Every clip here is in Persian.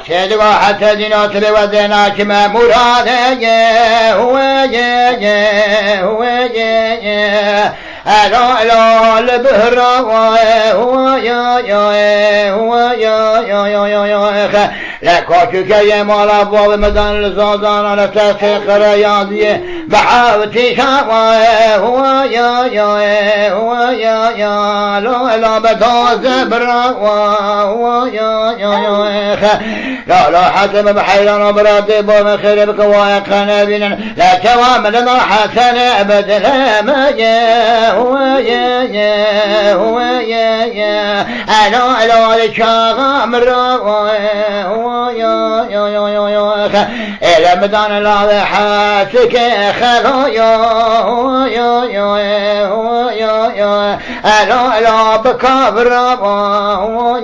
سيد حتى ديناتر وديناك ما مراده هو ألا البهر هو لكوتك يا مالا باب مدن الزادان على تسيق رياضية بحاوتي شاوة هو لا بتوز برا هو لا حسب بحيران برادي بوم خير بكوايا قنابينا لا توامل حسن أبدا ما هو ألا لشاغ مرا هو إلى مدان الله حاسك خلايا ألا بكبر هو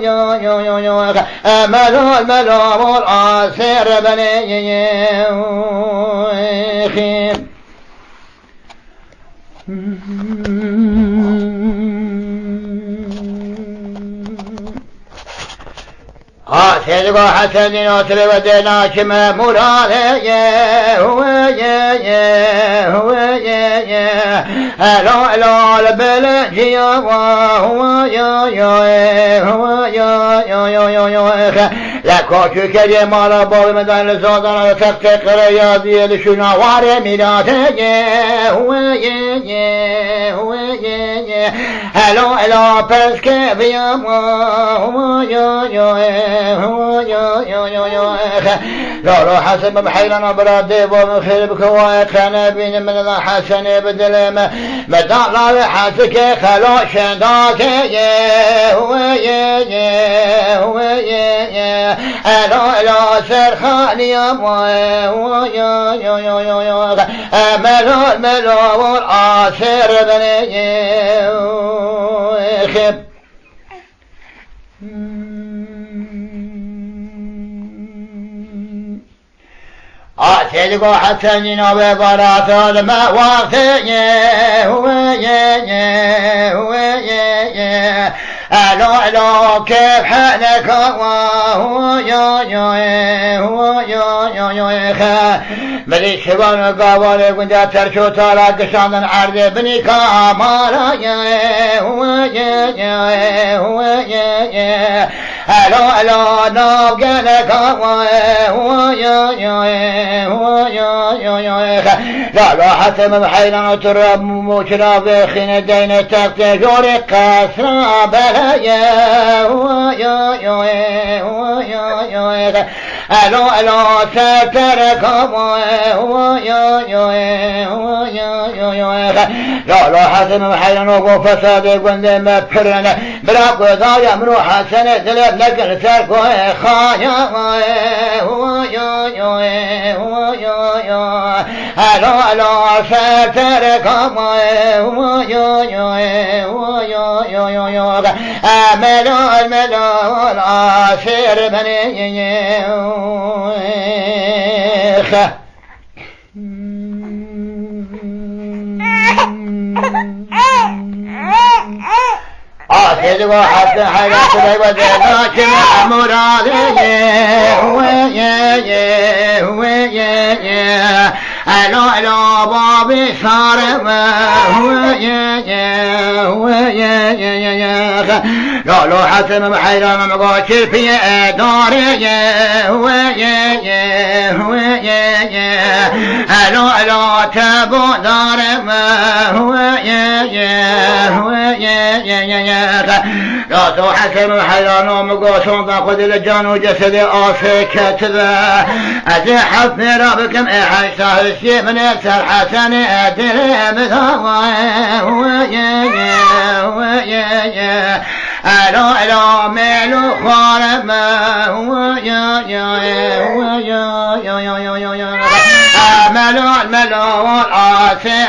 الملام والآسر بني خير سيدك حسن نصر وديناك ما مراده هو ألا البلد هو لكوتك جمال باب مدن الزادان تحقق رياضية لشنوار ميلاده هو ألا بسك بيما هو لا حسب بحيلنا برادي بوم خير بكواي قنابين من الله حسن بدل مدان لا حاسك خلا شنداك هو ألا سرخاني هو ملا والآسر بني خب سيدك حسن وبرات المواقع هو ألا كيف حالك هو ملي شبان قوالي كنت ترشو تالا قشان عرض بني كامالا هو ألا نابقنك هو لا حسب بحيلنا تراب موشرا بخين دين تقتي جوري قاسرا بلايا هو ألا سترك هو لا حسب بحيلنا وفساد قند مبرنا براق وضايا منو حسن دلب لقل سركو خايا هو ألا سترك هو الملا والعاشر بني سيدك حتى حياتك وديناك مراده هو ألا بابي صار هو لا حسن بحيران مقاشر في داره هو ألا تبو دار هو لا تحسن حيران ومقاشون تأخذ الجان وجسد آسك كذا أزحف ربكم إحشاه الشيء من أكثر حسن أدري هو ألا ميلو خارم هو ملو والآسر